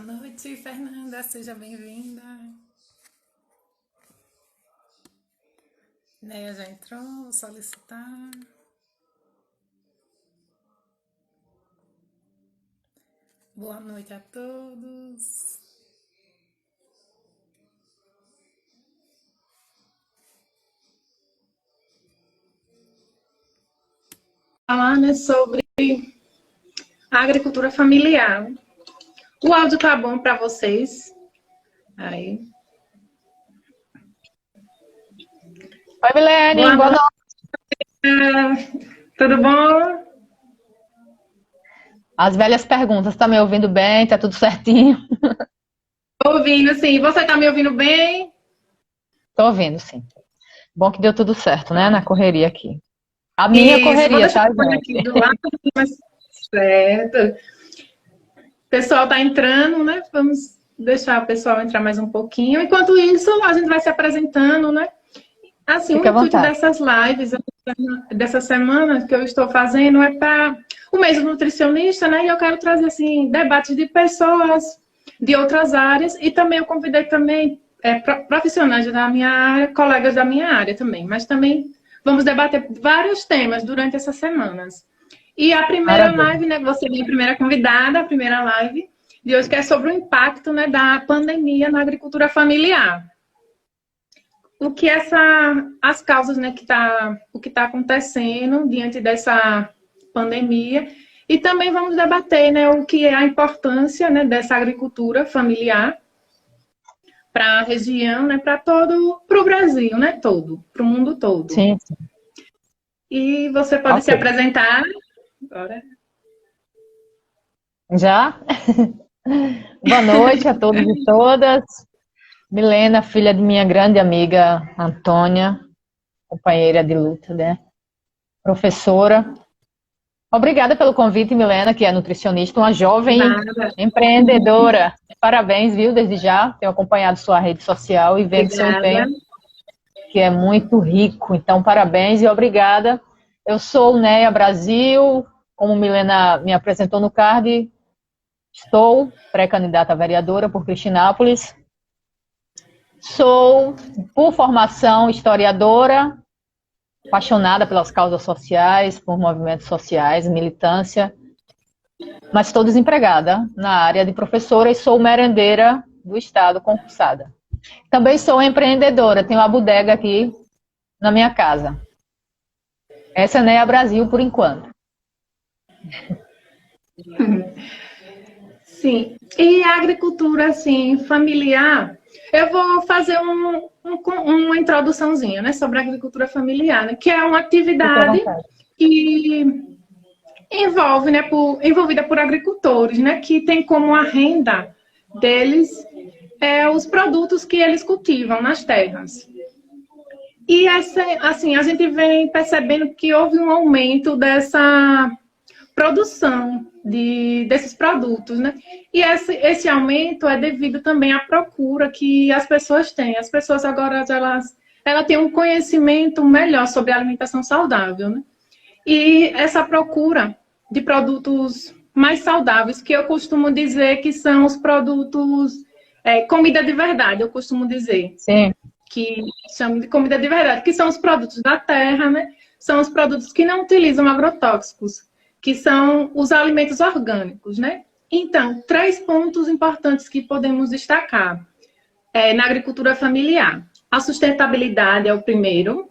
noite, Fernanda. Seja bem-vinda. Neia já entrou, vou solicitar. Boa noite a todos. Falar, né, sobre a agricultura familiar. O áudio tá bom para vocês? Aí. Oi, Milene, boa noite. Tudo bom? As velhas perguntas, tá me ouvindo bem? Tá tudo certinho? Tô ouvindo, sim. Você tá me ouvindo bem? Tô ouvindo, sim. Bom que deu tudo certo, né? Na correria aqui. A minha Isso, vou correria, deixar tá, o fone aqui gente? do lado, mas certo. O pessoal tá entrando, né? Vamos deixar o pessoal entrar mais um pouquinho. Enquanto isso, a gente vai se apresentando, né? Assim, o Fica à intuito vontade. dessas lives, dessa semana que eu estou fazendo é para o mês do nutricionista, né? E eu quero trazer, assim, debates de pessoas de outras áreas e também eu convidei também profissionais da minha área, colegas da minha área também, mas também vamos debater vários temas durante essas semanas. E a primeira Maravilha. live, né? Você é a primeira convidada, a primeira live de hoje, que é sobre o impacto, né, da pandemia na agricultura familiar. O que as causas, né, o que está acontecendo diante dessa pandemia. E também vamos debater, né, o que é a importância, né, dessa agricultura familiar para a região, né, para o Brasil, né, todo, para o mundo todo. Sim, sim. E você pode se Ok. apresentar agora. Já? Boa noite a todos e todas. Milena, filha de minha grande amiga Antônia, companheira de luta, né? Professora. Obrigada pelo convite, Milena, que é nutricionista, uma jovem Nada. empreendedora. Parabéns, viu, desde já. Tenho acompanhado sua rede social e vendo seu Obrigada. empenho, que é muito rico. Então, parabéns e obrigada. Eu sou Neia Brasil, como Milena me apresentou no card, estou pré-candidata a vereadora por Cristinápolis. Sou, por formação, historiadora, apaixonada pelas causas sociais, por movimentos sociais, militância, mas estou desempregada na área de professora e sou merendeira do Estado concursada. Também sou empreendedora, tenho uma bodega aqui na minha casa. Essa é a Neia Brasil por enquanto. Sim. E a agricultura, assim, familiar, eu vou fazer uma introduçãozinha, né, sobre a agricultura familiar, né, que é uma Fique à atividade vontade. que envolve, né, envolvida por agricultores, né, que tem como a renda deles os produtos que eles cultivam nas terras. E assim, a gente vem percebendo que houve um aumento dessa produção desses produtos, né? E esse aumento é devido também à procura que as pessoas têm. As pessoas agora, elas têm um conhecimento melhor sobre a alimentação saudável, né? E essa procura de produtos mais saudáveis, que eu costumo dizer que são os produtos, comida de verdade, eu costumo dizer Sim, que chamam de comida de verdade, que são os produtos da terra, né? São os produtos que não utilizam agrotóxicos, que são os alimentos orgânicos, né? Então, 3 pontos importantes que podemos destacar na agricultura familiar. A sustentabilidade é o primeiro.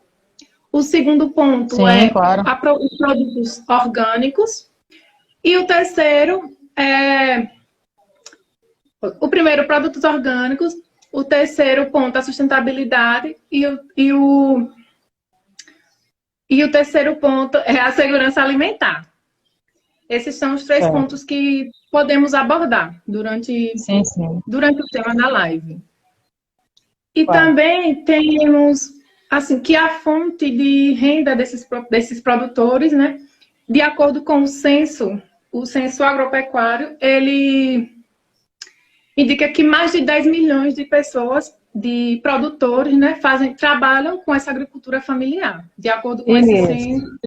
O segundo ponto sim, é claro. os produtos orgânicos. E o terceiro é o primeiro, produtos orgânicos. O terceiro ponto, a sustentabilidade. E o terceiro ponto é a segurança alimentar. Esses são os 3 pontos Certo. que podemos abordar durante Sim, sim, o tema da live. E claro. também temos, assim, que a fonte de renda desses produtores, né, de acordo com o censo agropecuário, ele indica que mais de 10 milhões de pessoas, de produtores, né, trabalham com essa agricultura familiar, de acordo com esse Isso. censo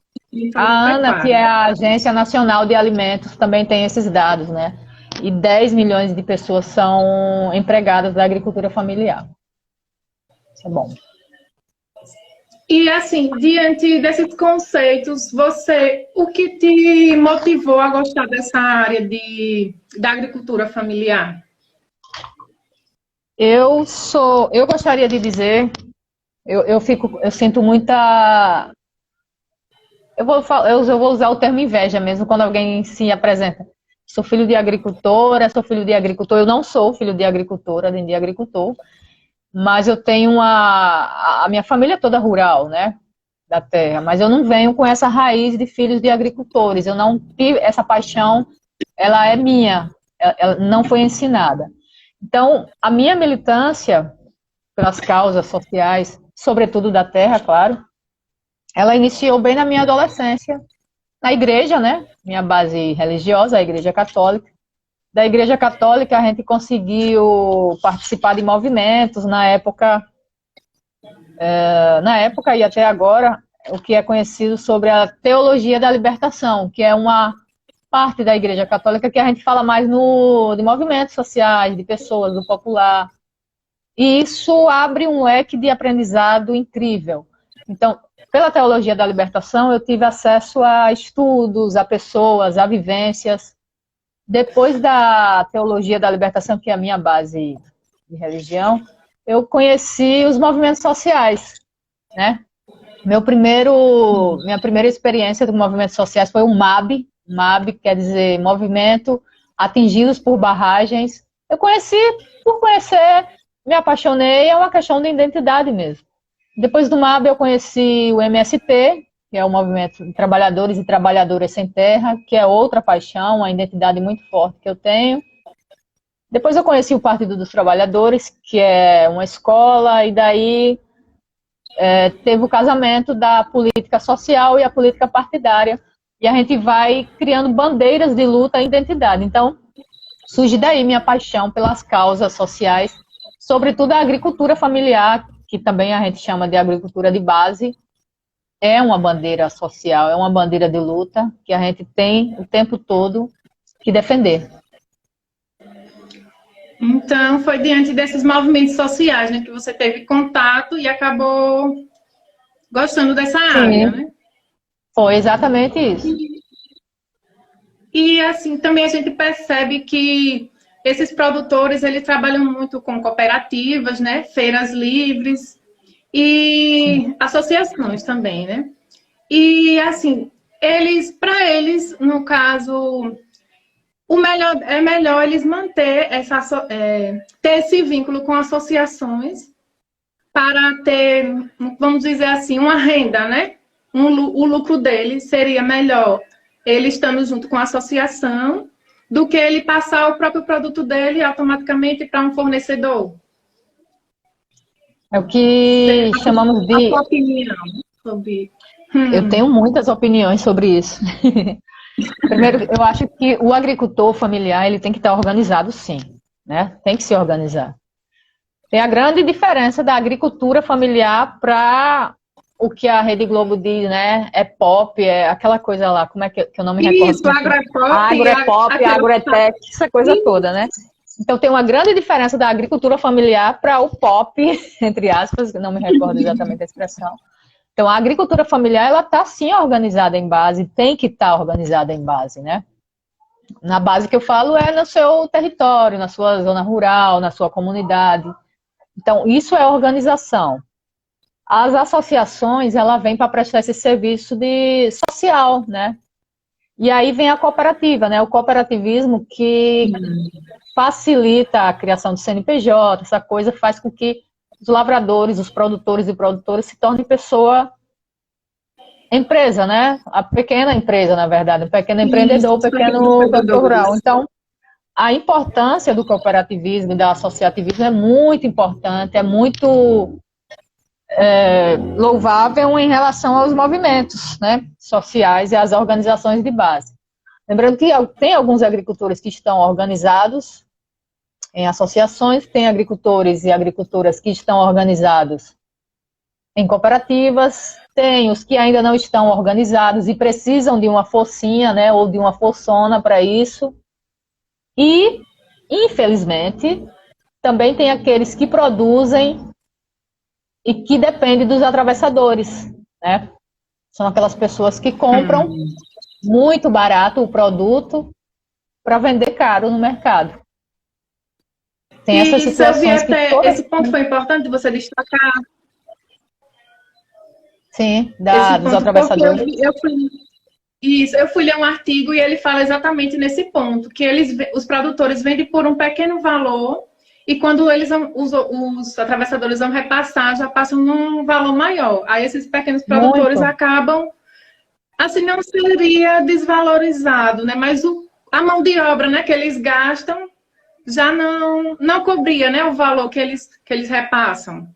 A ANA, que é agropecuário. a Agência Nacional de Alimentos, também tem esses dados, né? e 10 milhões de pessoas são empregadas da agricultura familiar. Isso é bom. E assim, diante desses conceitos, o que te motivou a gostar dessa área da agricultura familiar? Eu gostaria de dizer, eu sinto muita, eu vou usar o termo inveja mesmo quando alguém se apresenta. Sou filho de agricultora, sou filho de agricultor. Eu não sou filho de agricultora, nem de agricultor, mas eu tenho a minha família é toda rural, né, da terra, mas eu não venho com essa raiz de filhos de agricultores. Eu não tive essa paixão, ela é minha, ela não foi ensinada. Então, a minha militância pelas causas sociais, sobretudo da terra, claro, ela iniciou bem na minha adolescência, na igreja, né? Minha base religiosa, a Igreja Católica. Da Igreja Católica, a gente conseguiu participar de movimentos na época e até agora, o que é conhecido sobre a teologia da libertação, que é uma parte da Igreja Católica que a gente fala mais de movimentos sociais, de pessoas, do popular. E isso abre um leque de aprendizado incrível. Então, pela teologia da libertação, eu tive acesso a estudos, a pessoas, a vivências. Depois da teologia da libertação, que é a minha base de religião, eu conheci os movimentos sociais, né? Minha primeira experiência com movimentos sociais foi o MAB. MAB quer dizer Movimento Atingidos por Barragens. Eu conheci por conhecer, me apaixonei, é uma questão de identidade mesmo. Depois do MAB eu conheci o MST, que é o Movimento de Trabalhadores e Trabalhadoras Sem Terra, que é outra paixão, uma identidade muito forte que eu tenho. Depois eu conheci o Partido dos Trabalhadores, que é uma escola, e daí teve o casamento da política social e a política partidária, e a gente vai criando bandeiras de luta e identidade. Então, surge daí minha paixão pelas causas sociais, sobretudo a agricultura familiar, que também a gente chama de agricultura de base, é uma bandeira social, é uma bandeira de luta que a gente tem o tempo todo que defender. Então, foi diante desses movimentos sociais, né, que você teve contato e acabou gostando dessa área, né? Foi exatamente isso. E, assim, também a gente percebe que esses produtores, eles trabalham muito com cooperativas, né, feiras livres e associações também, né? E, assim, para eles, no caso, é melhor eles ter esse vínculo com associações para ter, vamos dizer assim, uma renda, né? O lucro dele seria melhor ele estando junto com a associação do que ele passar o próprio produto dele automaticamente para um fornecedor. É o que chamamos de... A sua opinião sobre... Eu tenho muitas opiniões sobre isso. Primeiro, eu acho que o agricultor familiar ele tem que estar organizado, sim, né? Tem que se organizar. Tem a grande diferença da agricultura familiar para o que a Rede Globo diz, né? É pop, é aquela coisa lá, como é que eu não me recordo? Isso, agro é pop. Agro é pop, agro é tech, essa coisa toda, né? Então tem uma grande diferença da agricultura familiar para o pop, entre aspas, não me recordo exatamente a expressão. Então a agricultura familiar, ela está sim organizada em base, tem que estar organizada em base, né? Na base que eu falo é no seu território, na sua zona rural, na sua comunidade. Então isso é organização. As associações, ela vem para prestar esse serviço de social, né? E aí vem a cooperativa, né? O cooperativismo que facilita a criação de CNPJ, essa coisa faz com que os lavradores, os produtores e produtoras se tornem empresa, né? A pequena empresa, na verdade, o pequeno empreendedor, o pequeno produtor rural. Então, a importância do cooperativismo e do associativismo é muito importante, é muito louvável em relação aos movimentos, né, sociais e às organizações de base. Lembrando que tem alguns agricultores que estão organizados em associações, tem agricultores e agricultoras que estão organizados em cooperativas, tem os que ainda não estão organizados e precisam de uma forcinha, né, ou de uma forçona para isso. E, infelizmente, também tem aqueles que produzem e que dependem dos atravessadores, né? São aquelas pessoas que compram muito barato o produto para vender caro no mercado. Tem essas Isso, eu vi situações que até, todas... esse ponto foi importante você destacar, Sim, esse dos ponto, porque atravessadores. eu fui ler um artigo e ele fala exatamente nesse ponto, que os produtores vendem por um pequeno valor e quando os atravessadores vão repassar, já passam num valor maior. Aí esses pequenos produtores Muito. acabam, assim, não seria desvalorizado, né? Mas a mão de obra, né, que eles gastam já não cobria, né, o valor que eles repassam.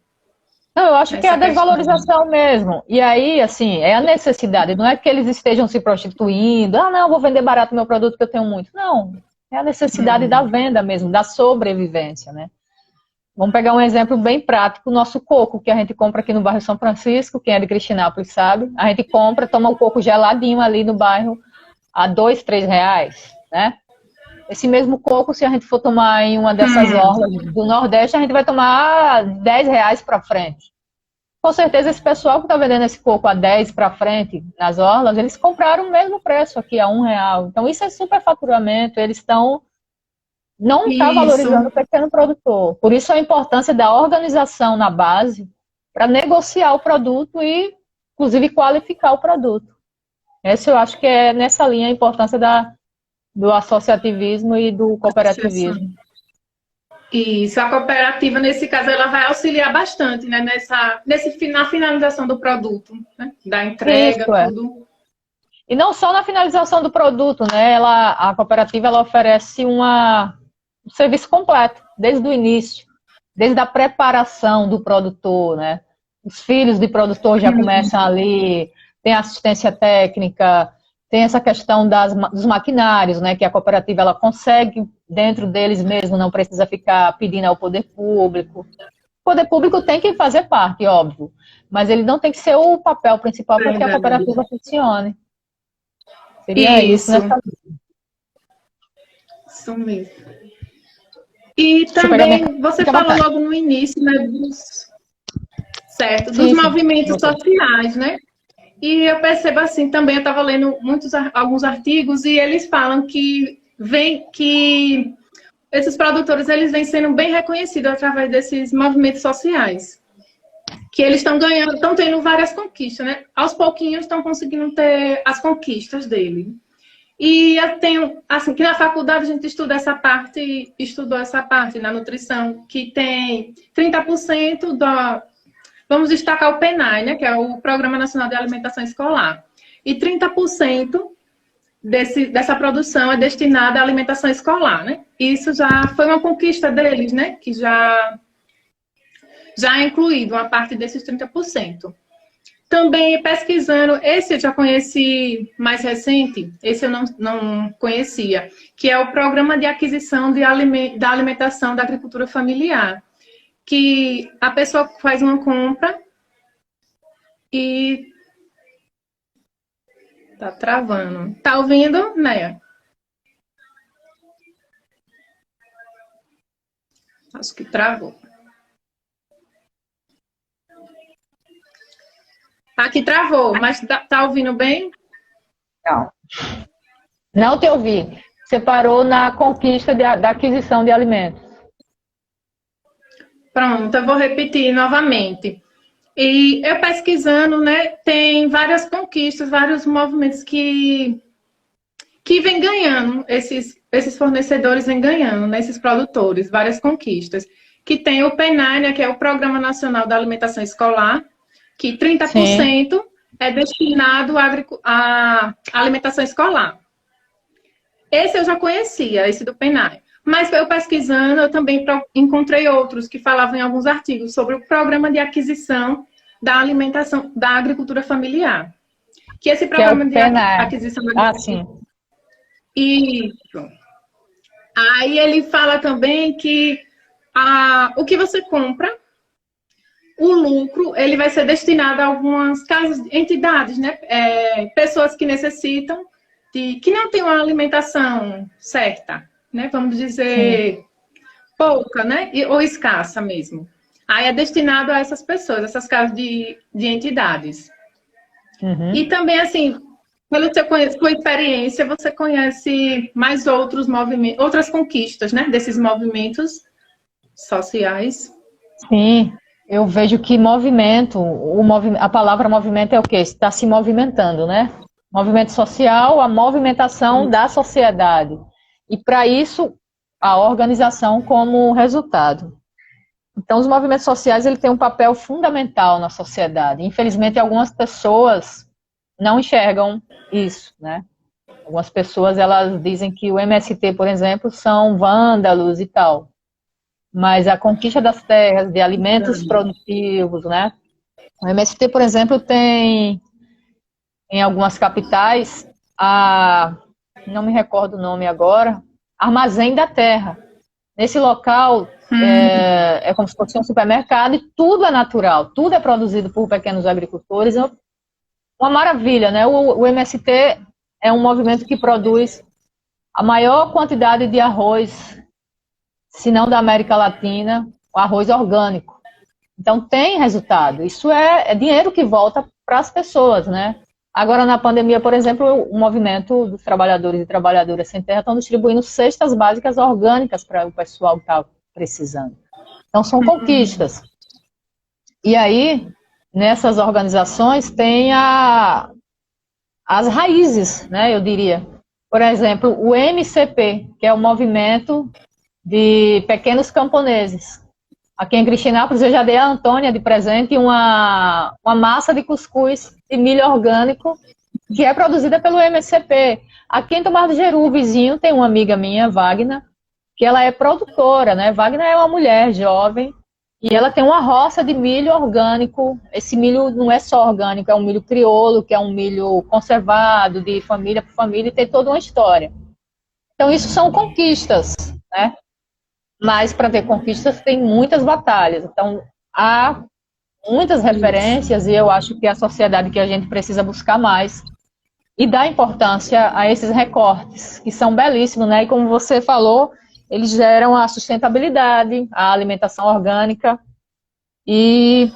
Não, eu acho que é a Essa questão. desvalorização mesmo. E aí, assim, é a necessidade. Não é que eles estejam se prostituindo. Ah, não, vou vender barato meu produto que eu tenho muito. Não, é a necessidade da venda mesmo, da sobrevivência, né? Vamos pegar um exemplo bem prático, o nosso coco, que a gente compra aqui no bairro São Francisco, quem é de Cristinápolis sabe. A gente compra, toma o coco geladinho ali no bairro a R$ 2, R$ 3, né? Esse mesmo coco, se a gente for tomar em uma dessas orlas do Nordeste, a gente vai tomar R$ 10 para frente. Com certeza, esse pessoal que está vendendo esse coco a 10 para frente nas orlas, eles compraram o mesmo preço aqui, a R$ 1. Então, isso é superfaturamento, eles não está valorizando Isso, o pequeno produtor. Por isso, a importância da organização na base para negociar o produto e, inclusive, qualificar o produto. Esse eu acho que é nessa linha a importância do associativismo e do cooperativismo. isso, a cooperativa, nesse caso, ela vai auxiliar bastante, né, na finalização do produto, né, da entrega, Isso é. tudo. E não só na finalização do produto, né? A cooperativa ela oferece um serviço completo, desde o início, desde a preparação do produtor, né? Os filhos de produtor já começam ali, tem assistência técnica, tem essa questão dos maquinários, né? Que a cooperativa ela consegue dentro deles mesmo, não precisa ficar pedindo ao poder público. O poder público tem que fazer parte, óbvio, mas ele não tem que ser o papel principal para que a cooperativa funcione. Seria isso, Isso, nessa... isso mesmo. E Deixa eu pegar também, você Fica à falou vontade. logo no início, né, certo, dos Sim, sim. movimentos sociais, né? E eu percebo assim, também eu estava lendo alguns artigos e eles falam que esses produtores eles vêm sendo bem reconhecidos através desses movimentos sociais. Que eles estão ganhando, estão tendo várias conquistas, né? Aos pouquinhos estão conseguindo ter as conquistas dele. E eu tenho, assim, que na faculdade a gente estudou essa parte na nutrição, que tem 30% da. Vamos destacar o PNAE, né? Que é o Programa Nacional de Alimentação Escolar. E 30% dessa produção é destinada à alimentação escolar, né? Isso já foi uma conquista deles, né? Que já é incluído uma parte desses 30%. Também pesquisando, esse eu já conheci mais recente, esse eu não conhecia, que é o Programa de Aquisição da Alimentação da Agricultura Familiar, que a pessoa faz uma compra e... Tá travando. Tá ouvindo, Néia? Acho que travou. Aqui travou, mas tá ouvindo bem? Não. Não te ouvi. Você parou na conquista da aquisição de alimentos. Pronto, eu vou repetir novamente. E eu pesquisando, né, tem várias conquistas, vários movimentos que vem ganhando, esses fornecedores vêm ganhando, né, esses produtores, várias conquistas. Que tem o PNAE, né, que é o Programa Nacional da Alimentação Escolar, que 30% Sim. é destinado à alimentação escolar. Esse eu já conhecia, esse do PNAE. Mas eu pesquisando, eu também encontrei outros que falavam em alguns artigos sobre o Programa de Aquisição da Alimentação da Agricultura Familiar. Que esse programa de aquisição da agricultura... sim. Isso. Aí ele fala também que o que você compra, o lucro, ele vai ser destinado a algumas casas, entidades, né? Pessoas que necessitam, que não têm uma alimentação certa. né? Vamos dizer, pouca, né? Ou escassa mesmo. Aí é destinado a essas pessoas, essas casas de entidades. Uhum. E também, assim, pela sua experiência, você conhece mais outros movimentos, outras conquistas, né? Desses movimentos sociais. Sim, eu vejo que movimento, a palavra movimento é o quê? Está se movimentando, né? Movimento social, a movimentação da sociedade. E para isso, a organização como resultado. Então, os movimentos sociais ele têm um papel fundamental na sociedade. Infelizmente, algumas pessoas não enxergam isso, né? Algumas pessoas elas dizem que o MST, por exemplo, são vândalos e tal. Mas a conquista das terras, de alimentos produtivos, né? O MST, por exemplo, tem em algumas capitais não me recordo o nome agora, Armazém da Terra. Nesse local é como se fosse um supermercado e tudo é natural, tudo é produzido por pequenos agricultores. É uma maravilha, né? O MST é um movimento que produz a maior quantidade de arroz, se não da América Latina, o arroz orgânico. Então tem resultado. Isso é dinheiro que volta para as pessoas, né? Agora na pandemia, por exemplo, o movimento dos trabalhadores e trabalhadoras sem terra estão distribuindo cestas básicas orgânicas para o pessoal que está precisando. Então são conquistas. E aí, nessas organizações, tem as raízes, né, eu diria. Por exemplo, o MCP, que é o Movimento de Pequenos Camponeses. Aqui em Cristianápolis, eu já dei a Antônia de presente uma massa de cuscuz de milho orgânico, que é produzida pelo MCP. Aqui em Tomar do Jeru, vizinho, tem uma amiga minha, Wagner, que ela é produtora, né? Wagner é uma mulher jovem, e ela tem uma roça de milho orgânico. Esse milho não é só orgânico, é um milho crioulo, que é um milho conservado, de família para família, e tem toda uma história. Então, isso são conquistas, né? Mas para ter conquistas tem muitas batalhas. Então, há muitas referências e eu acho que é a sociedade que a gente precisa buscar mais e dar importância a esses recortes, que são belíssimos, né? E como você falou, eles geram a sustentabilidade, a alimentação orgânica e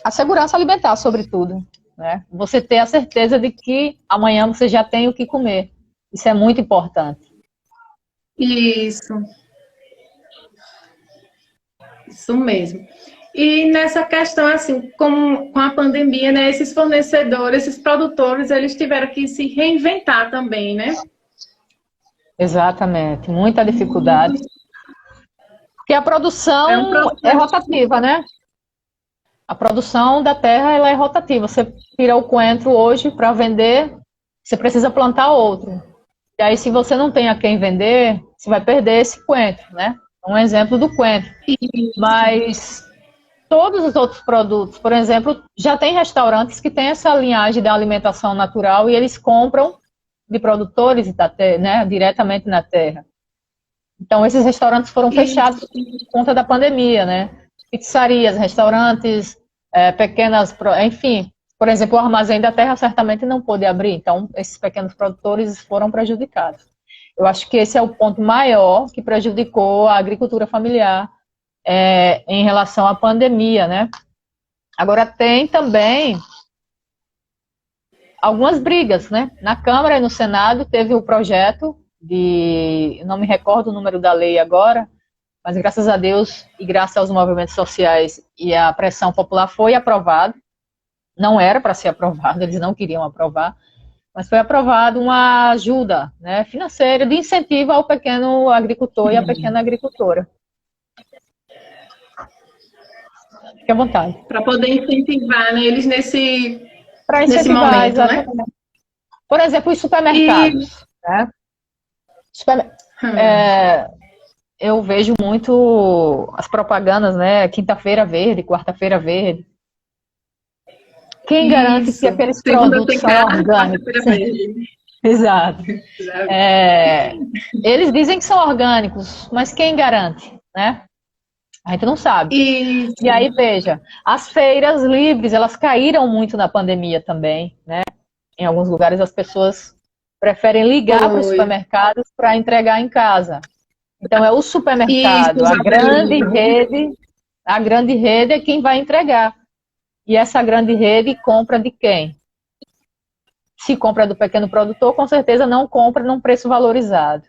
a segurança alimentar, sobretudo, né? Você ter a certeza de que amanhã você já tem o que comer. Isso é muito importante. Isso mesmo. E nessa questão, assim, com a pandemia, né, esses fornecedores, esses produtores, eles tiveram que se reinventar também, né? Exatamente, muita dificuldade. Porque a produção é rotativa, né? A produção da terra ela é rotativa. Você tira o coentro hoje para vender, você precisa plantar outro. E aí, se você não tem a quem vender, você vai perder esse coentro, né? Um exemplo do coentro. Mas todos os outros produtos, por exemplo, já tem restaurantes que têm essa linhagem da alimentação natural e eles compram de produtores, né, diretamente na terra. Então, esses restaurantes foram fechados por conta da pandemia, né? Pizzarias, restaurantes, pequenas, enfim. Por exemplo, o Armazém da Terra certamente não pôde abrir, então esses pequenos produtores foram prejudicados. Eu acho que esse é o ponto maior que prejudicou a agricultura familiar em relação à pandemia, né? Agora tem também algumas brigas, né? Na Câmara e no Senado teve o projeto não me recordo o número da lei agora, mas graças a Deus e graças aos movimentos sociais e à pressão popular foi aprovado. Não era para ser aprovado, eles não queriam aprovar, mas foi aprovado uma ajuda, né, financeira de incentivo ao pequeno agricultor e à pequena agricultora. Fique à vontade. Para poder incentivar, né, eles nesse momento, exatamente, né? Por exemplo, os supermercados, né? Eu vejo muito as propagandas, né? Quinta-feira verde, quarta-feira verde. Quem garante que aqueles produtos são orgânicos? Exato. Eles dizem que são orgânicos, mas quem garante, né? A gente não sabe. E aí, veja, as feiras livres, elas caíram muito na pandemia também, né? Em alguns lugares as pessoas preferem ligar para os supermercados para entregar em casa. Então é o supermercado, Isso, a grande rede é quem vai entregar. E essa grande rede compra de quem? Se compra do pequeno produtor, com certeza não compra num preço valorizado.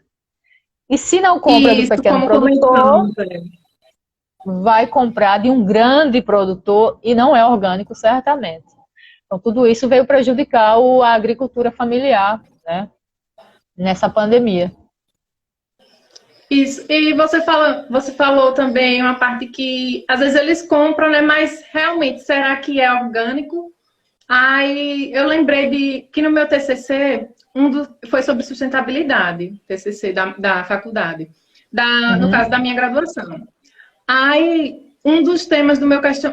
E se não compra do isso, pequeno como produtor, comentamos. vai comprar de um grande produtor e não é orgânico, certamente. Então, tudo isso veio prejudicar a agricultura familiar, né, nessa pandemia. Isso. E você falou também uma parte que às vezes eles compram, né? Mas realmente, será que é orgânico? Aí eu lembrei de que no meu TCC, foi sobre sustentabilidade, TCC da faculdade, no caso da minha graduação. Aí, um dos temas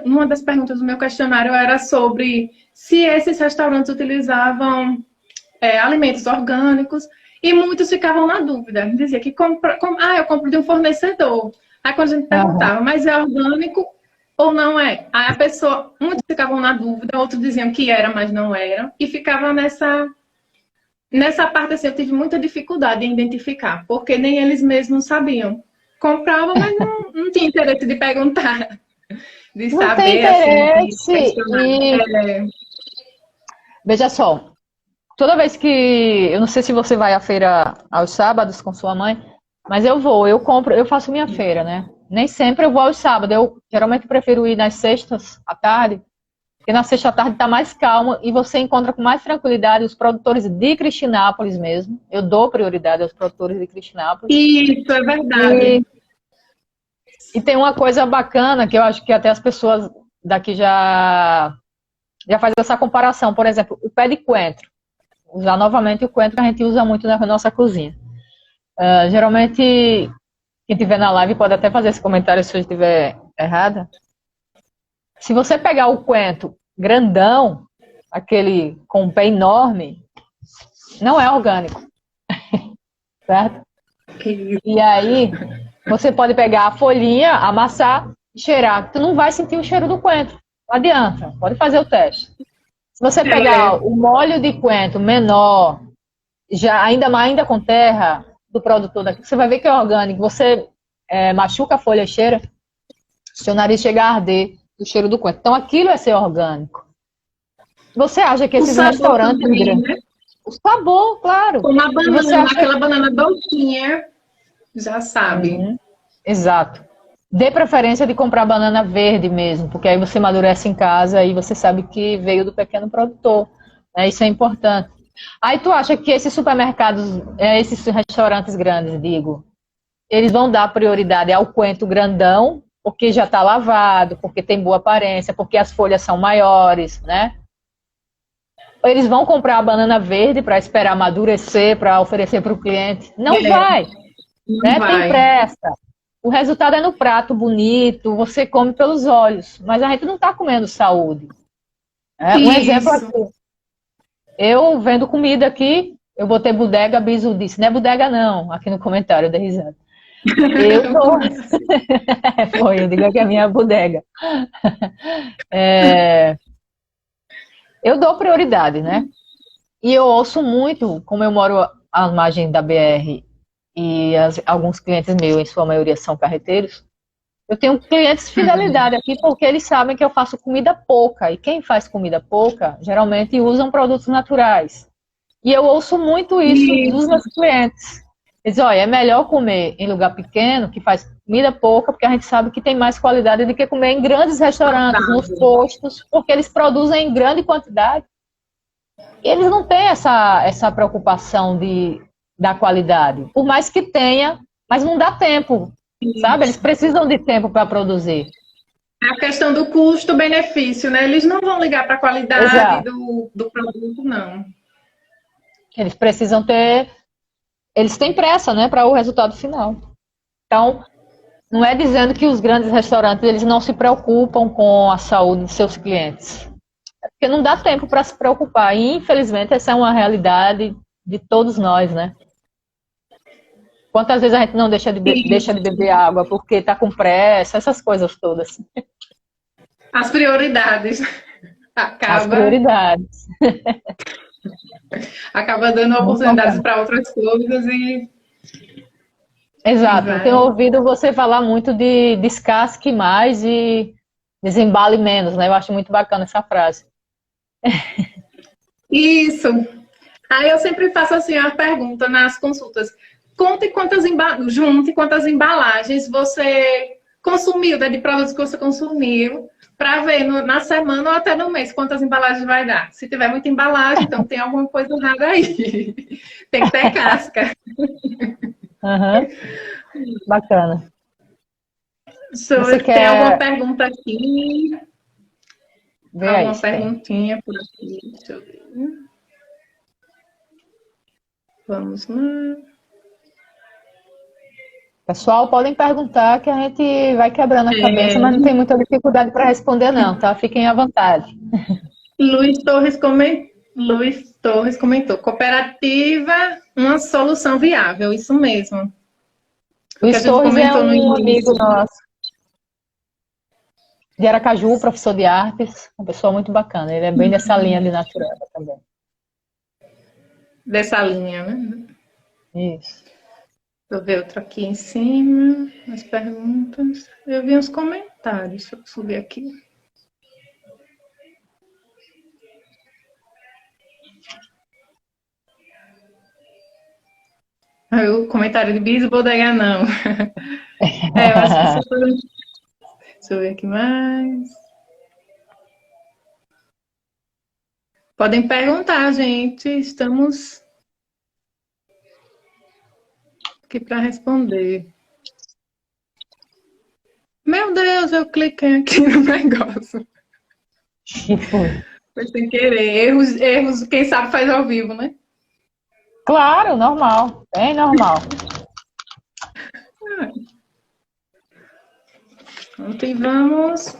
uma das perguntas do meu questionário era sobre se esses restaurantes utilizavam alimentos orgânicos e muitos ficavam na dúvida. Dizia que eu compro de um fornecedor. Aí quando a gente perguntava, mas é orgânico ou não é? Aí muitos ficavam na dúvida, outros diziam que era, mas não era, e ficava nessa parte assim, eu tive muita dificuldade em identificar, porque nem eles mesmos sabiam. Comprava, mas não tinha interesse de perguntar, de Não tem saber, assim, de interesse questionar. e... Veja só, toda vez que... Eu não sei se você vai à feira aos sábados com sua mãe, mas eu vou, eu compro, eu faço minha feira, né? Nem sempre eu vou aos sábados, eu geralmente prefiro ir nas sextas à tarde, porque na sexta à tarde está mais calmo e você encontra com mais tranquilidade os produtores de Cristinápolis mesmo. Eu dou prioridade aos produtores de Cristinápolis. Isso, é verdade. E tem uma coisa bacana que eu acho que até as pessoas daqui já fazem essa comparação. Por exemplo, o pé de coentro. Usar novamente o coentro que a gente usa muito na nossa cozinha. Geralmente, quem estiver na live pode até fazer esse comentário se eu estiver errada. Se você pegar o coentro grandão, aquele com um pé enorme, não é orgânico. Certo? E aí, você pode pegar a folhinha, amassar e cheirar. Tu não vai sentir o cheiro do coentro. Não adianta. Pode fazer o teste. Se você pegar o molho de coentro menor, ainda com terra do produtor daqui, você vai ver que é orgânico. Você machuca a folha e cheira, seu nariz chega a arder do cheiro do coentro. Então aquilo é ser orgânico. Você acha que esses restaurantes também, né? O sabor, claro. Com uma banana, aquela banana docinha, já sabe. Exato. Dê preferência de comprar banana verde mesmo, porque aí você amadurece em casa e você sabe que veio do pequeno produtor. Né? Isso é importante. Aí tu acha que esses supermercados, esses restaurantes grandes, digo, eles vão dar prioridade ao coentro grandão, porque já está lavado, porque tem boa aparência, porque as folhas são maiores, né? Ou eles vão comprar a banana verde para esperar amadurecer, para oferecer para o cliente? Não vai. Não vai. Tem pressa. O resultado é no prato bonito, você come pelos olhos, mas a gente não está comendo saúde. Um exemplo aqui. Eu vendo comida aqui, eu botei bodega, Bisu disse, não é bodega não, aqui no comentário da risada. Eu digo que é a minha bodega. Eu dou prioridade, né? E eu ouço muito, como eu moro à margem da BR e alguns clientes meus, em sua maioria, são carreteiros, eu tenho clientes de fidelidade aqui porque eles sabem que eu faço comida pouca. E quem faz comida pouca, geralmente usam produtos naturais. E eu ouço muito isso dos meus clientes. Eles dizem, olha, é melhor comer em lugar pequeno, que faz comida pouca, porque a gente sabe que tem mais qualidade do que comer em grandes restaurantes, nos postos, porque eles produzem em grande quantidade. E eles não têm essa preocupação da qualidade. Por mais que tenha, mas não dá tempo, sabe? Eles precisam de tempo para produzir. É a questão do custo-benefício, né? Eles não vão ligar para a qualidade do produto, não. Eles precisam ter... Eles têm pressa, né, para o resultado final. Então, não é dizendo que os grandes restaurantes eles não se preocupam com a saúde de seus clientes. É porque não dá tempo para se preocupar. E, infelizmente, essa é uma realidade de todos nós, né? Quantas vezes a gente não deixa de beber água porque está com pressa, essas coisas todas. As prioridades. As prioridades. Acaba dando oportunidades para outras coisas e E Exato, eu vai. tenho ouvido você falar muito de descasque mais e desembale menos, né? Eu acho muito bacana essa frase. Isso. Aí eu sempre faço assim a pergunta nas consultas. Junte quantas embalagens você consumiu, né, de produtos que você consumiu, para ver na semana ou até no mês quantas embalagens vai dar. Se tiver muita embalagem, então tem alguma coisa errada aí. Tem que ter casca. Aham, bacana. Deixa eu Você ver se tem alguma quer pergunta aqui. ver aí Alguma se tem. perguntinha por aqui. Deixa eu ver. Vamos lá. Pessoal, podem perguntar que a gente vai quebrando a cabeça, mas não É, tem muita dificuldade para responder, não, tá? Fiquem à vontade. Luiz Torres comentou: cooperativa, uma solução viável, isso mesmo. O que a Luiz gente Torres é comentou no um amigo início. nosso de Aracaju, professor de artes, uma pessoa muito bacana. Ele é bem dessa linha de natureza também. Dessa linha, né? Isso. Deixa eu ver outro aqui em cima, as perguntas. Eu vi uns comentários, deixa eu subir aqui. Aí o comentário de Bis Bodega não. Eu acho que isso foi. Deixa eu ver aqui mais. Podem perguntar, gente. Estamos aqui para responder. Meu Deus, eu cliquei aqui no negócio. Que foi? Foi sem querer. Erros, quem sabe faz ao vivo, né? Claro, normal, bem normal. Ontem vamos.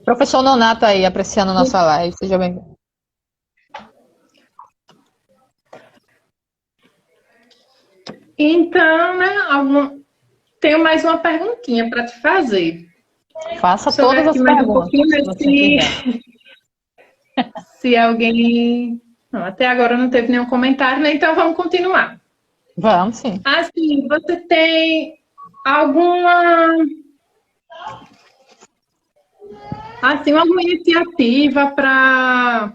Professor Nonato aí, apreciando a nossa live. Seja bem-vindo. Então, né? Tenho mais uma perguntinha para te fazer. Faça Deixa eu ver todas aqui as mais um perguntas pouquinho, que né, você quiser. se alguém. Não, até agora não teve nenhum comentário, né? Então vamos continuar. Vamos, sim. Assim, você tem alguma, alguma iniciativa para,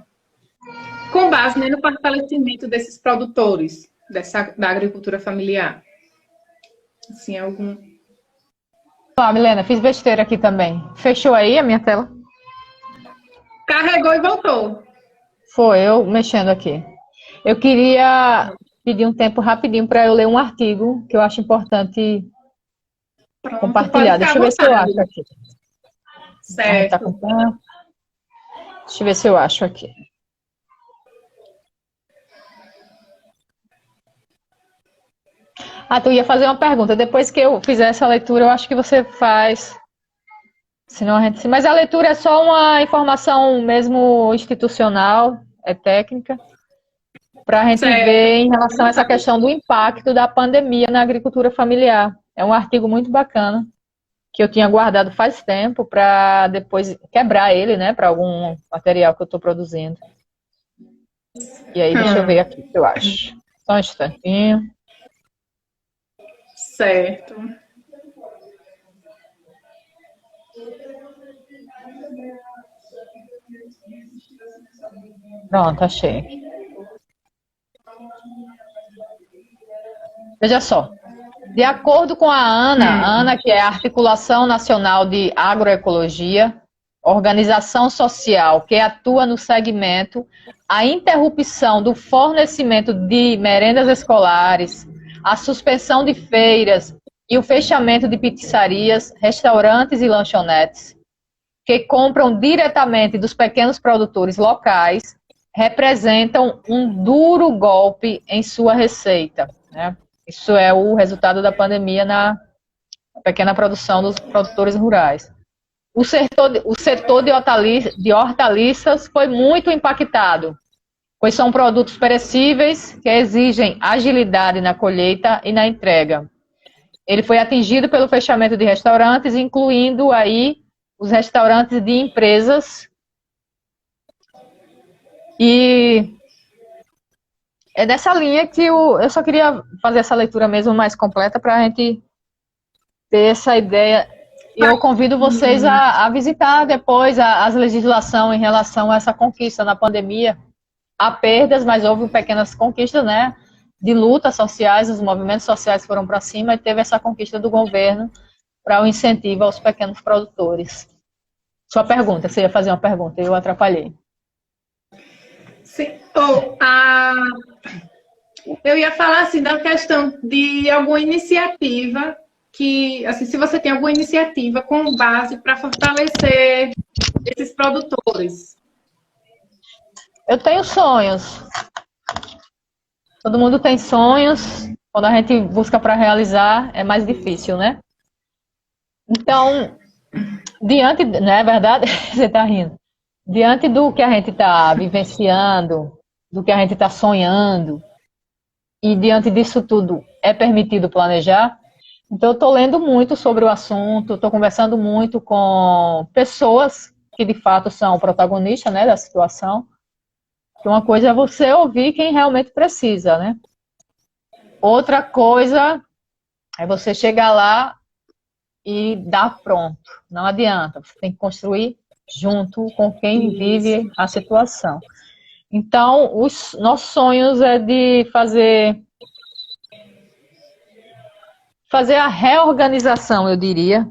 com base, né, no fortalecimento desses produtores da agricultura familiar? Assim, algum. Ah, Milena, fiz besteira aqui também. Fechou aí a minha tela? Carregou e voltou. Foi, eu mexendo aqui. Eu queria pedir um tempo rapidinho para eu ler um artigo que eu acho importante Pronto, pode compartilhar. ficar Deixa à eu ver se eu vontade. acho aqui. A gente tá com Certo. tempo. Deixa eu ver se eu acho aqui. Ah, tu ia fazer uma pergunta. Depois que eu fizer essa leitura, eu acho que você faz. Senão a gente. Mas a leitura é só uma informação mesmo institucional, é técnica, para a gente Certo. ver em relação a essa questão do impacto da pandemia na agricultura familiar. É um artigo muito bacana que eu tinha guardado faz tempo para depois quebrar ele, né, para algum material que eu estou produzindo. E aí, deixa eu ver aqui o que eu acho. Só um instantinho. Certo. Pronto, achei. Veja só. De acordo com a ANA, que é a Articulação Nacional de Agroecologia, organização social que atua no segmento, a interrupção do fornecimento de merendas escolares, a suspensão de feiras e o fechamento de pizzarias, restaurantes e lanchonetes, que compram diretamente dos pequenos produtores locais, representam um duro golpe em sua receita, né? Isso é o resultado da pandemia na pequena produção dos produtores rurais. O setor de hortaliças foi muito impactado, pois são produtos perecíveis que exigem agilidade na colheita e na entrega. Ele foi atingido pelo fechamento de restaurantes, incluindo aí os restaurantes de empresas. E é dessa linha que eu só queria fazer essa leitura mesmo mais completa para a gente ter essa ideia. E eu convido vocês a visitar depois as legislação em relação a essa conquista na pandemia. Há perdas, mas houve pequenas conquistas, né? De lutas sociais, os movimentos sociais foram para cima e teve essa conquista do governo para o incentivo aos pequenos produtores. Sua pergunta, você ia fazer uma pergunta, eu atrapalhei. Sim. Eu ia falar assim da questão de alguma iniciativa que, assim, se você tem alguma iniciativa com base para fortalecer esses produtores. Eu tenho sonhos. Todo mundo tem sonhos. Quando a gente busca para realizar, é mais difícil, né? Então, diante, não é verdade? Você está rindo. Diante do que a gente está vivenciando, do que a gente está sonhando, e diante disso tudo, é permitido planejar? Então, eu estou lendo muito sobre o assunto, estou conversando muito com pessoas que, de fato, são protagonistas, né, da situação. Uma coisa é você ouvir quem realmente precisa, né? Outra coisa é você chegar lá e dar pronto. Não adianta, você tem que construir junto com quem vive a situação. Então, os nossos sonhos é de fazer a reorganização, eu diria.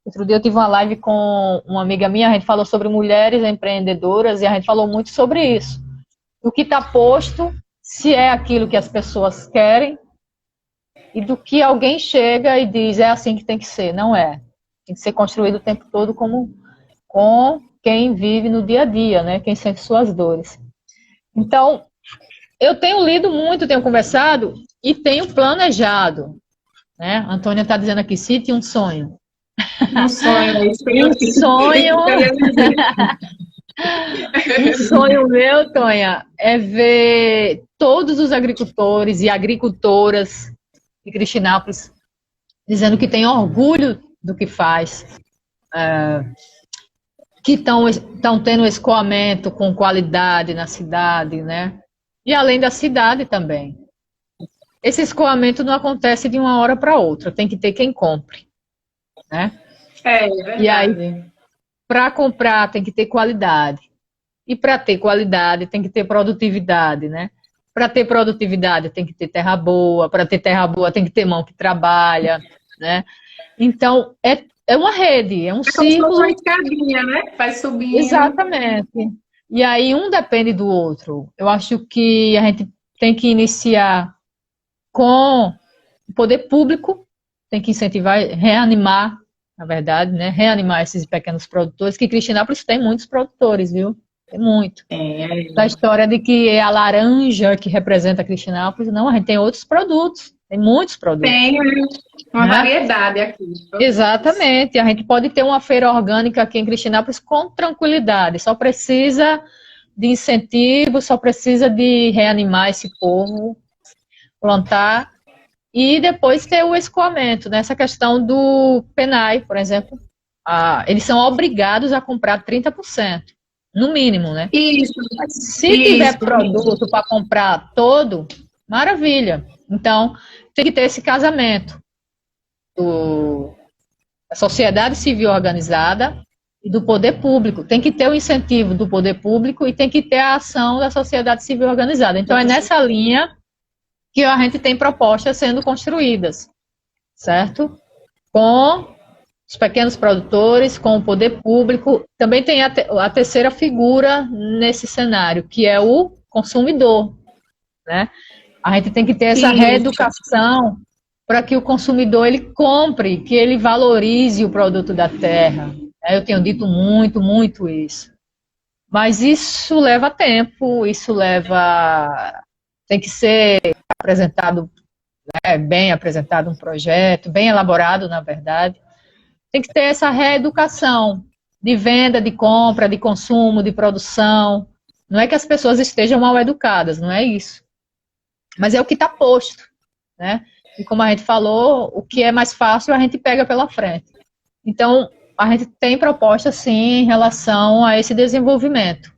Outro dia eu tive uma live com uma amiga minha, a gente falou sobre mulheres empreendedoras e a gente falou muito sobre isso. Do que está posto, se é aquilo que as pessoas querem, e do que alguém chega e diz, é assim que tem que ser. Não é. Tem que ser construído o tempo todo com quem vive no dia a dia, né? Quem sente suas dores. Então, eu tenho lido muito, tenho conversado e tenho planejado. Né? A Antônia está dizendo aqui, cite um sonho. Um sonho, é isso que eu Um sonho... Um sonho meu, Tonha, é ver todos os agricultores e agricultoras de Cristinápolis dizendo que tem orgulho do que faz, que estão tendo escoamento com qualidade na cidade, né? E além da cidade também. Esse escoamento não acontece de uma hora para outra, tem que ter quem compre, né? É verdade. E aí, para comprar tem que ter qualidade. E para ter qualidade tem que ter produtividade, né? Para ter produtividade tem que ter terra boa, para ter terra boa tem que ter mão que trabalha, né? Então, é uma rede, é um círculo. Uma escadinha, né? Vai subindo. Exatamente. E aí um depende do outro. Eu acho que a gente tem que iniciar com o poder público, tem que incentivar, reanimar, na verdade, né? Reanimar esses pequenos produtores, que Cristinápolis tem muitos produtores, viu? Tem muito. Da história de que é a laranja que representa Cristinápolis, não, a gente tem outros produtos, tem muitos produtos. Tem uma variedade aqui. Exatamente, a gente pode ter uma feira orgânica aqui em Cristinápolis com tranquilidade, só precisa de incentivo, só precisa de reanimar esse povo, plantar e depois ter o escoamento, nessa questão do PENAI, por exemplo, eles são obrigados a comprar 30%. No mínimo, né? Isso. Se tiver produto para comprar todo, maravilha. Então, tem que ter esse casamento da sociedade civil organizada e do poder público. Tem que ter o incentivo do poder público e tem que ter a ação da sociedade civil organizada. Então, é nessa linha que a gente tem propostas sendo construídas, certo? Com os pequenos produtores, com o poder público. Também tem a terceira figura nesse cenário, que é o consumidor, né? A gente tem que ter essa reeducação para que o consumidor ele compre, que ele valorize o produto da terra. Eu tenho dito muito, muito isso. Mas isso leva tempo, tem que ser apresentado, né, bem apresentado um projeto, bem elaborado, na verdade. Tem que ter essa reeducação de venda, de compra, de consumo, de produção. Não é que as pessoas estejam mal educadas, não é isso. Mas é o que está posto, né? E como a gente falou, o que é mais fácil a gente pega pela frente. Então, a gente tem proposta, sim, em relação a esse desenvolvimento.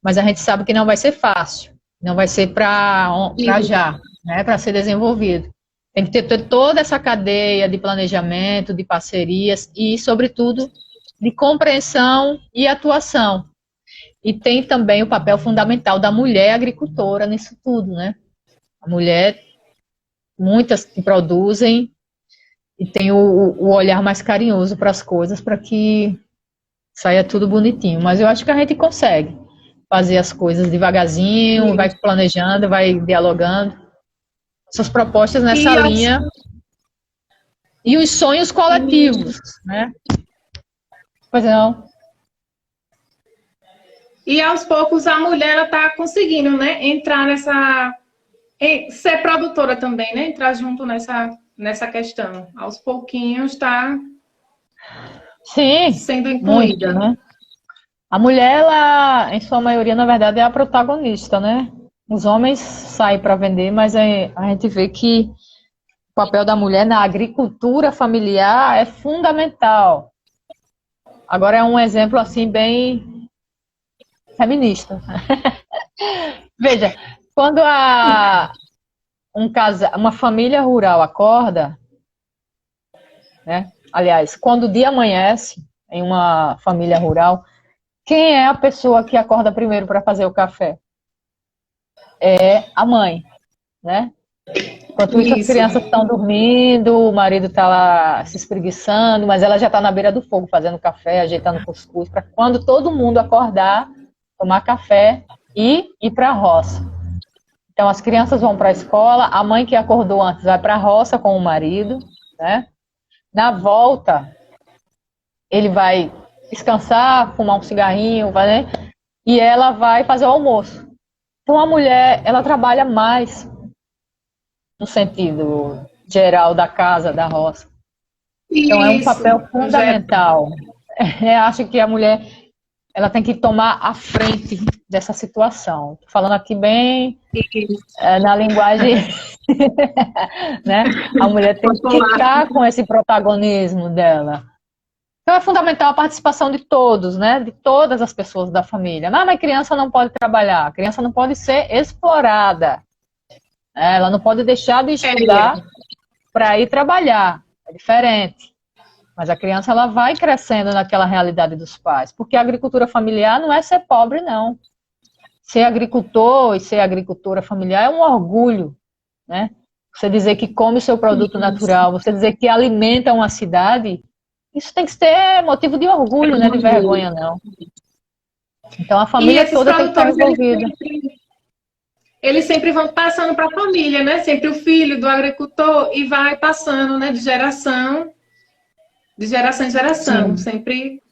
Mas a gente sabe que não vai ser fácil. Não vai ser para já, né? Para ser desenvolvido. Tem que ter toda essa cadeia de planejamento, de parcerias e, sobretudo, de compreensão e atuação. E tem também o papel fundamental da mulher agricultora nisso tudo, né? A mulher, muitas que produzem e tem o olhar mais carinhoso para as coisas, para que saia tudo bonitinho. Mas eu acho que a gente consegue fazer as coisas devagarzinho, vai planejando, vai dialogando. Essas propostas nessa linha. E os sonhos coletivos, né? Pois não. E aos poucos a mulher está conseguindo, né, entrar ser produtora também, né, entrar junto nessa questão. Aos pouquinhos está sendo incluída. Muito, né? A mulher, ela, em sua maioria, na verdade, é a protagonista, né? Os homens saem para vender, mas a gente vê que o papel da mulher na agricultura familiar é fundamental. Agora é um exemplo assim bem feminista. Veja, quando uma família rural acorda, né? Aliás, quando o dia amanhece em uma família rural, quem é a pessoa que acorda primeiro para fazer o café? É a mãe, né? Enquanto isso, as crianças estão dormindo, o marido está lá se espreguiçando, mas ela já está na beira do fogo fazendo café, ajeitando cuscuz, para quando todo mundo acordar, tomar café e ir para a roça. Então, as crianças vão para a escola, a mãe que acordou antes vai para a roça com o marido, né? Na volta, ele vai descansar, fumar um cigarrinho, né? E ela vai fazer o almoço. Então, a mulher, ela trabalha mais no sentido geral da casa, da roça. Então, é um papel fundamental. Acho que a mulher, ela tem que tomar a frente dessa situação. Tô falando aqui bem na linguagem, né? A mulher tem que ficar com esse protagonismo dela. Então, é fundamental a participação de todos, né? De todas as pessoas da família. Não, mas criança não pode trabalhar, a criança não pode ser explorada. Ela não pode deixar de estudar para ir trabalhar. É diferente. Mas a criança, ela vai crescendo naquela realidade dos pais. Porque a agricultura familiar não é ser pobre, não. Ser agricultor e ser agricultora familiar é um orgulho, né? Você dizer que come o seu produto natural, você dizer que alimenta uma cidade, isso tem que ser motivo de orgulho, não é de vergonha, não. Então, a família toda tem que estar envolvida. Eles sempre vão passando para a família, né? Sempre o filho do agricultor e vai passando, né? De geração em geração. Sim. Sempre.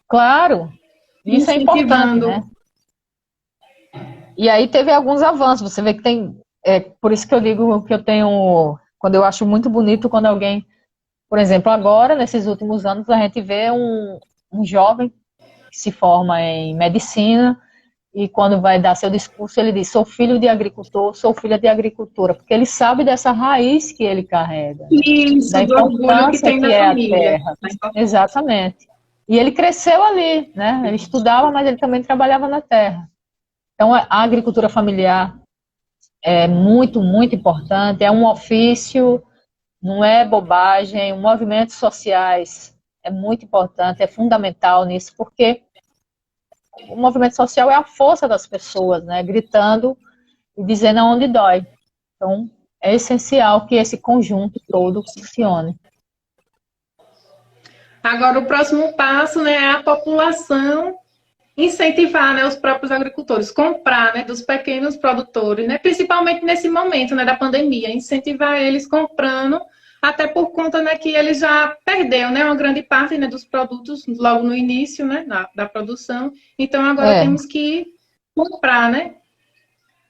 Claro. Isso é importante, né? E aí teve alguns avanços. Você vê que tem... por isso que eu digo que eu tenho... Quando eu acho muito bonito quando alguém... Por exemplo, agora, nesses últimos anos, a gente vê um jovem que se forma em medicina e quando vai dar seu discurso, ele diz, sou filho de agricultor, sou filha de agricultora, porque ele sabe dessa raiz que ele carrega. Isso, da importância que é a terra. Exatamente. E ele cresceu ali, né? Ele estudava, mas ele também trabalhava na terra. Então, a agricultura familiar é muito, muito importante, é um ofício, não é bobagem, movimentos sociais é muito importante, é fundamental nisso, porque o movimento social é a força das pessoas, né, gritando e dizendo aonde dói. Então, é essencial que esse conjunto todo funcione. Agora, o próximo passo, né, é a população incentivar, né, os próprios agricultores, comprar, né, dos pequenos produtores, né, principalmente nesse momento, né, da pandemia, incentivar eles comprando, até por conta, né, que ele já perdeu, né, uma grande parte, né, dos produtos logo no início, né, da produção. Então agora temos que comprar, né?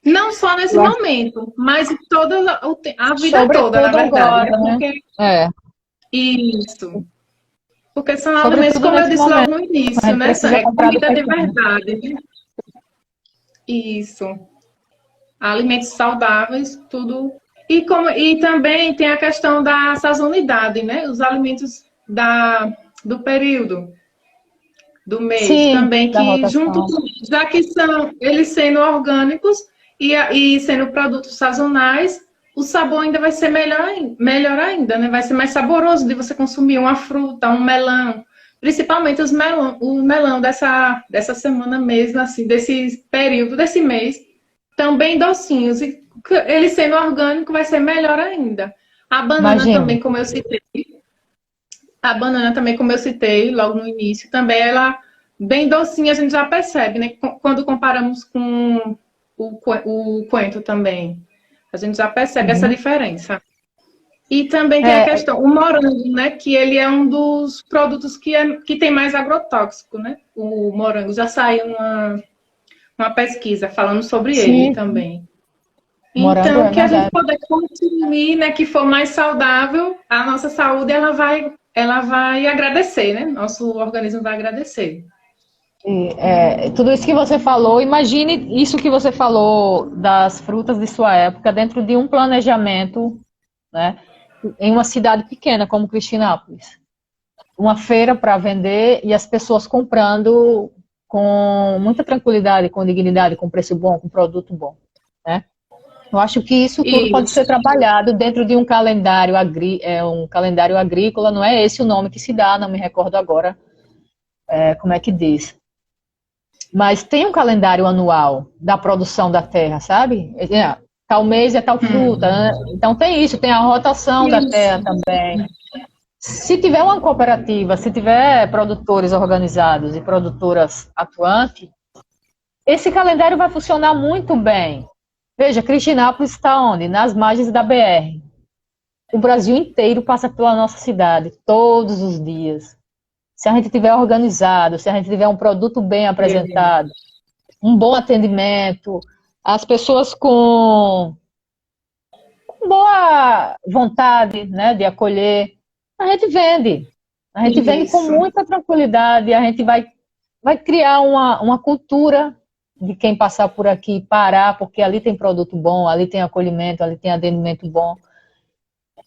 Não só nesse momento, mas toda a vida toda, na verdade. Agora, né? Porque... Isso. Porque são alimentos, como eu disse logo no início, né? É comida de verdade. Isso. Alimentos saudáveis, tudo. E também tem a questão da sazonalidade, né? Os alimentos do período, do mês. Sim, também, que junto, já que são eles sendo orgânicos e sendo produtos sazonais, o sabor ainda vai ser melhor ainda, né? Vai ser mais saboroso de você consumir uma fruta, um melão. Principalmente o melão dessa semana mesmo, assim, desse período, desse mês, também docinhos. E ele sendo orgânico vai ser melhor ainda. A banana Imagino. também, como eu citei. A banana também, como eu citei logo no início, também ela bem docinha, a gente já percebe, né? Quando comparamos com o coentro também. A gente já percebe essa Uhum. diferença. E também tem a É, questão, o morango, né? Que ele é um dos produtos que tem mais agrotóxico, né? O morango já saiu uma pesquisa falando sobre ele sim, também. morango Então, é que a gente verdade. puder consumir, né? Que for mais saudável, a nossa saúde ela vai agradecer, né? Nosso organismo vai agradecer. Tudo isso que você falou, imagine isso que você falou das frutas de sua época dentro de um planejamento, né, em uma cidade pequena como Cristianápolis. Uma feira para vender e as pessoas comprando com muita tranquilidade, com dignidade, com preço bom, com produto bom, né? Eu acho que isso tudo pode Isso. ser trabalhado dentro de um calendário agrícola, não é esse o nome que se dá, não me recordo agora como é que diz. Mas tem um calendário anual da produção da terra, sabe? Tal mês é tal fruta, né? Então tem isso, tem a rotação da terra Isso. também. Se tiver uma cooperativa, se tiver produtores organizados e produtoras atuantes, esse calendário vai funcionar muito bem. Veja, Cristianápolis está onde? Nas margens da BR. O Brasil inteiro passa pela nossa cidade, todos os dias. Se a gente tiver organizado, se a gente tiver um produto bem apresentado, um bom atendimento, as pessoas com boa vontade, né, de acolher, a gente vende. A gente vende com Isso. muita tranquilidade, a gente vai criar uma cultura de quem passar por aqui parar, porque ali tem produto bom, ali tem acolhimento, ali tem atendimento bom.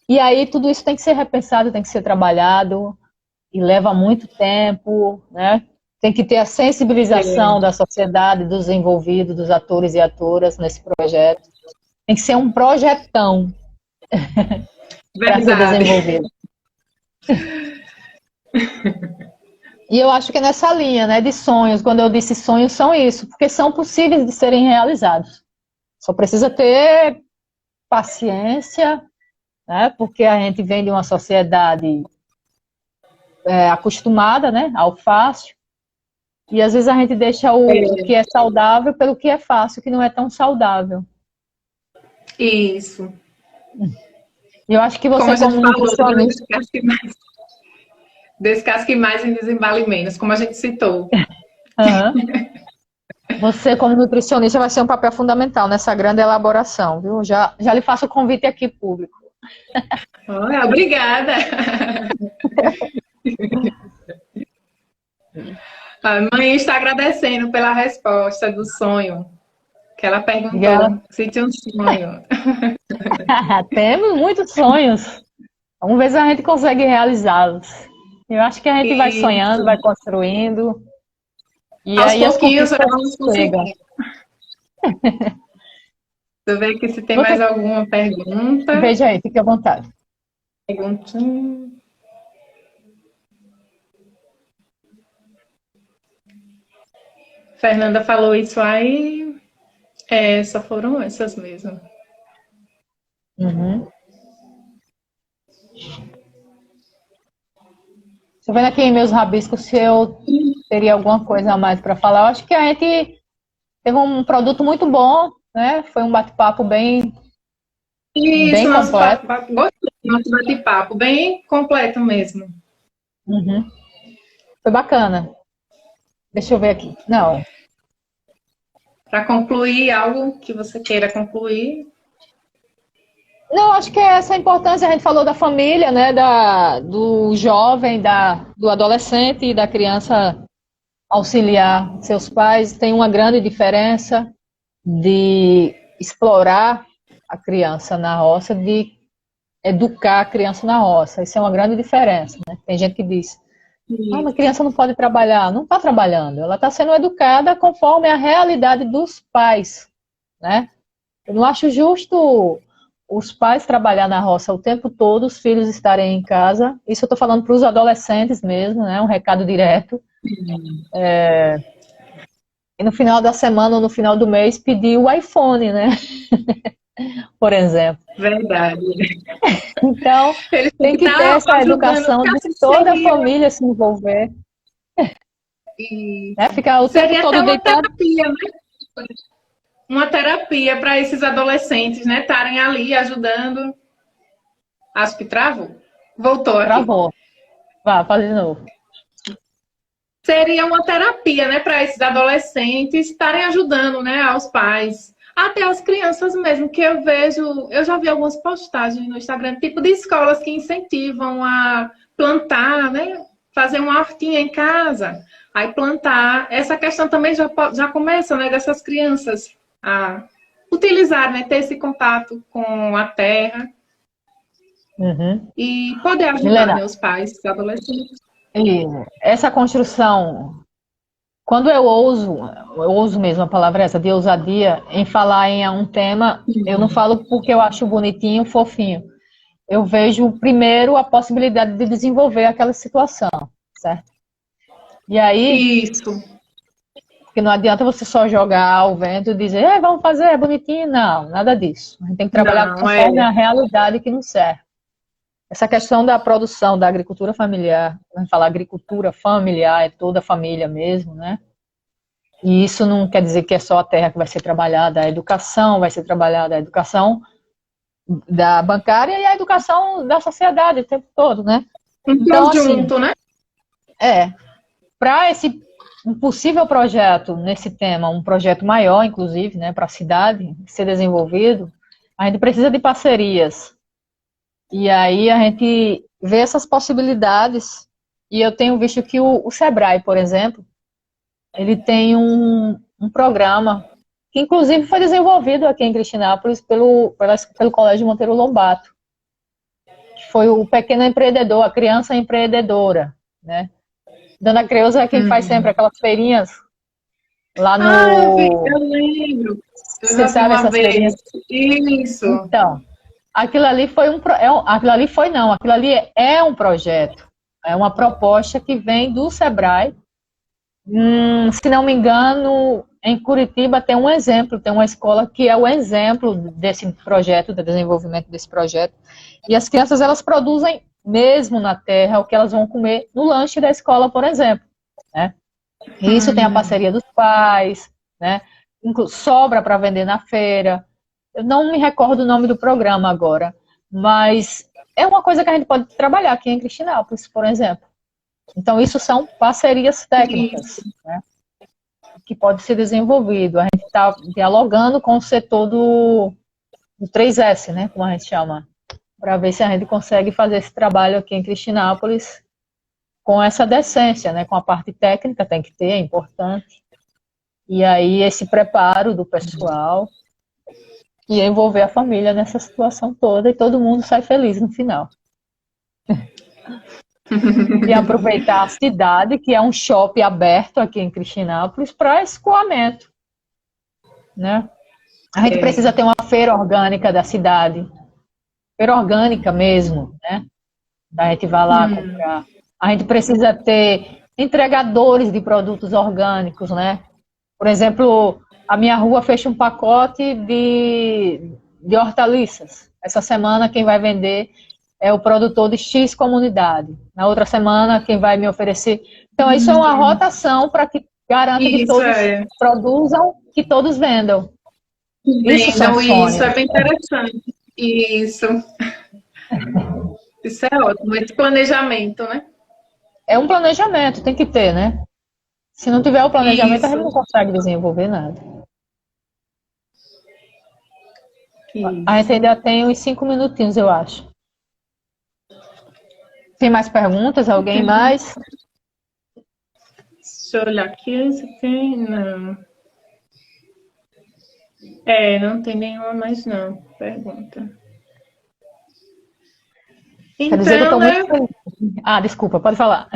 E aí tudo isso tem que ser repensado, tem que ser trabalhado, e leva muito tempo, né? Tem que ter a sensibilização É. da sociedade, dos envolvidos, dos atores e atoras nesse projeto. Tem que ser um projetão para ser Verdade. desenvolvido. E eu acho que é nessa linha, né, de sonhos. Quando eu disse sonhos, são isso, porque são possíveis de serem realizados. Só precisa ter paciência, né, porque a gente vem de uma sociedade acostumada, né, ao fácil. E às vezes a gente deixa o que é saudável pelo que é fácil, que não é tão saudável. Isso. E eu acho que Como você, a gente como falou, né, nutricionista, descasque mais e desembale menos, como a gente citou. uhum, você, como nutricionista, vai ser um papel fundamental nessa grande elaboração, viu? Já lhe faço o convite aqui público. Olha, obrigada. A mãe está agradecendo pela resposta do sonho que ela E ela, perguntou. Se tinha um sonho. temos muitos sonhos. Vamos ver se a gente consegue realizá-los. Eu acho que a gente vai sonhando, vai Isso. construindo, e Aos aí as pouquinhos conquistas vamos chegam. conseguir. Deixa eu ver aqui se tem Você, mais alguma pergunta. veja aí, fique à vontade. Perguntinha. Fernanda falou isso aí. Só foram essas mesmo. Uhum. Estou vendo aqui em meus rabiscos se eu teria alguma coisa a mais para falar. Eu acho que a gente teve um produto muito bom, né? Foi um bate-papo Isso, bem nosso completo. gostei do nosso bate-papo, bem completo mesmo. Uhum. Foi bacana. Deixa eu ver aqui. Não. Para concluir, algo que você queira concluir. Não, acho que é essa a importância. A gente falou da família, né? Do jovem, do adolescente e da criança auxiliar seus pais. Tem uma grande diferença de explorar a criança na roça, de educar a criança na roça. Isso é uma grande diferença, né? Tem gente que diz, mas a criança não pode trabalhar. Não está trabalhando, ela está sendo educada conforme a realidade dos pais, né? Eu não acho justo os pais trabalhar na roça o tempo todo, os filhos estarem em casa. Isso eu estou falando para os adolescentes mesmo, né? Um recado direto. E no final da semana ou no final do mês pedir o iPhone, né? Por exemplo. Verdade. Então, Eles têm tem que que ter estar essa ajudando, educação porque de assim toda a seria, família se envolver, e né? Ficar o tempo seria até todo uma deitado. terapia, né? Uma terapia para esses adolescentes, né? Estarem ali ajudando. Acho que travou. Voltou aqui. Travou. Vá, faz de novo. Seria uma terapia, né, para esses adolescentes estarem ajudando, né, aos pais, até as crianças mesmo, que eu vejo, eu já vi algumas postagens no Instagram, tipo de escolas que incentivam a plantar, né, fazer uma hortinha em casa, aí plantar. Essa questão também já começa, né, dessas crianças a utilizar, né, ter esse contato com a terra Uhum. e poder ajudar, Milena, né, os pais, os adolescentes. e essa construção, quando eu ouso mesmo, a palavra é essa, de ousadia, em falar em um tema, eu não falo porque eu acho bonitinho, fofinho. Eu vejo primeiro a possibilidade de desenvolver aquela situação, certo? E aí, Isso. porque não adianta você só jogar ao vento e dizer, vamos fazer, é bonitinho. Não, nada disso. A gente tem que trabalhar Não, é. conforme a realidade que nos serve. Essa questão da produção da agricultura familiar, vamos falar agricultura familiar, é toda a família mesmo, né? E isso não quer dizer que é só a terra que vai ser trabalhada, a educação vai ser trabalhada, a educação da bancária e a educação da sociedade o tempo todo, né? Um Então, assim, conjunto, né? para esse um possível projeto nesse tema, um projeto maior, inclusive, né, para a cidade ser desenvolvido, a gente precisa de parcerias. E aí a gente vê essas possibilidades, e eu tenho visto que o Sebrae, por exemplo, ele tem um programa que inclusive foi desenvolvido aqui em Cristinápolis pelo Colégio Monteiro Lobato, que foi o pequeno empreendedor, a criança empreendedora, né? Dona Creuza é quem faz sempre aquelas feirinhas lá Eu no... lembro. Eu Você já vi sabe uma essas feirinhas? vez. Isso. Então, aquilo ali foi aquilo ali foi não, aquilo ali é um projeto, é uma proposta que vem do Sebrae. Se não me engano, em Curitiba tem um exemplo, tem uma escola que é o exemplo desse projeto, do desenvolvimento desse projeto. E as crianças, elas produzem mesmo na terra o que elas vão comer no lanche da escola, por exemplo, né? E isso tem a parceria dos pais, né? Sobra para vender na feira. Eu não me recordo o nome do programa agora, mas é uma coisa que a gente pode trabalhar aqui em Cristinápolis, por exemplo. Então, isso são parcerias técnicas, né, que pode ser desenvolvido. A gente está dialogando com o setor do 3S, né, como a gente chama, para ver se a gente consegue fazer esse trabalho aqui em Cristinápolis com essa decência, né, com a parte técnica, tem que ter, é importante. E aí, esse preparo do pessoal e envolver a família nessa situação toda e todo mundo sai feliz no final. E aproveitar a cidade, que é um shopping aberto aqui em Cristinápolis, para escoamento, né? A gente precisa ter uma feira orgânica da cidade, feira orgânica mesmo, né? A gente vai lá comprar. A gente precisa ter entregadores de produtos orgânicos, né? Por exemplo, a minha rua fecha um pacote de hortaliças. Essa semana quem vai vender é o produtor de X comunidade. Na outra semana, quem vai me oferecer. Então, isso é uma rotação para que garanta que todos produzam, que todos vendam. Isso são sonhos. Isso é bem interessante. Isso. Isso é ótimo. Esse planejamento, né? É um planejamento, tem que ter, né? Se não tiver o planejamento, a gente não consegue desenvolver nada. A gente ainda tem uns 5 minutinhos, eu acho. Tem mais perguntas? Alguém mais? Deixa eu olhar aqui se tem. Não. Não tem nenhuma mais não. Pergunta. Quer dizer que eu estou Então, muito feliz. Desculpa, pode falar.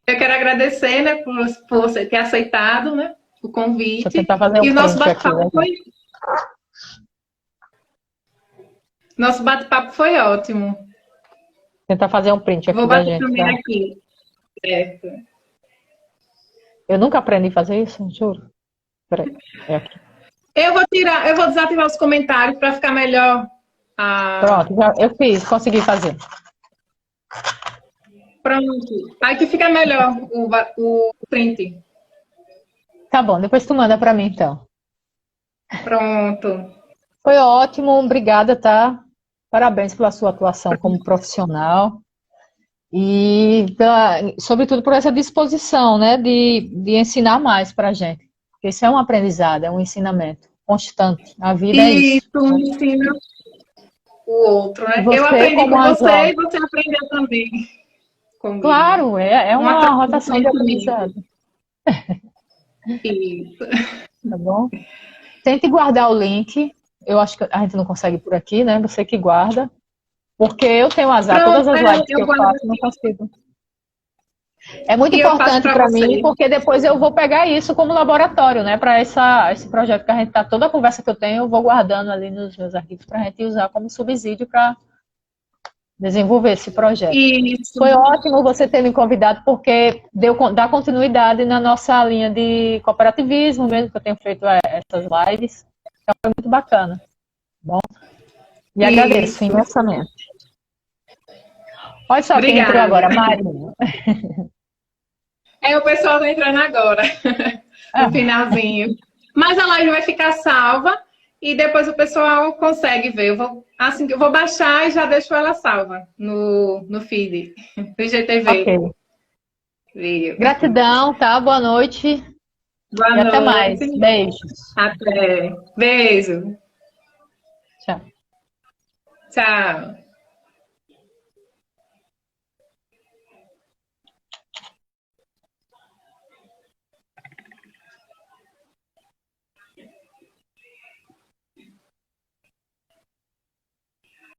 eu quero agradecer, né, por você ter aceitado, né, o convite. Deixa eu tentar fazer E o nosso print aqui, bate-papo né? Nosso bate-papo foi ótimo. Tentar fazer um print aqui Vou da bater gente, também tá? aqui. Certo. Eu nunca aprendi a fazer isso, juro. Peraí, é aqui. Eu vou desativar os comentários para ficar melhor. Ah, Pronto, eu fiz, consegui fazer. pronto. Aí que fica melhor o print. Tá bom, depois tu manda pra mim, então. Pronto. Foi ótimo, obrigada, tá? Parabéns pela sua atuação como profissional e, sobretudo, por essa disposição, né, de ensinar mais pra gente. Porque isso é um aprendizado, é um ensinamento constante. A vida é E isso. tu ensina o outro, E né? Eu você, aprendi como com uma você e jovem. você aprendeu também comigo. Claro, é Uma uma troca de rotação de conhecimento. aprendizado, Isso. tá bom? Tente guardar o link. Eu acho que a gente não consegue por aqui, né? Você que guarda. Porque eu tenho azar, Pronto, todas as lives que eu eu guardo faço, não consigo. É muito e eu passo importante para para mim, você. porque depois eu vou pegar isso como laboratório, né? Para esse projeto que a gente tá, toda a conversa que eu tenho, eu vou guardando ali nos meus arquivos para a gente usar como subsídio para desenvolver esse projeto. Isso. Foi ótimo você ter me convidado, porque dá continuidade na nossa linha de cooperativismo mesmo, que eu tenho feito essas lives. Então foi muito bacana. Bom, e agradeço Isso. imensamente. Olha só quem entrou Obrigada. agora, Marinho. É, o pessoal tá entrando agora, no Ah, finalzinho. Mas a live vai ficar salva e depois o pessoal consegue ver. Assim que eu vou baixar e já deixo ela salva no feed do IGTV. ok. Viu? Gratidão, tá? Boa noite Boa e até mais. noite. Beijos. Até. Beijo. Tchau. Tchau.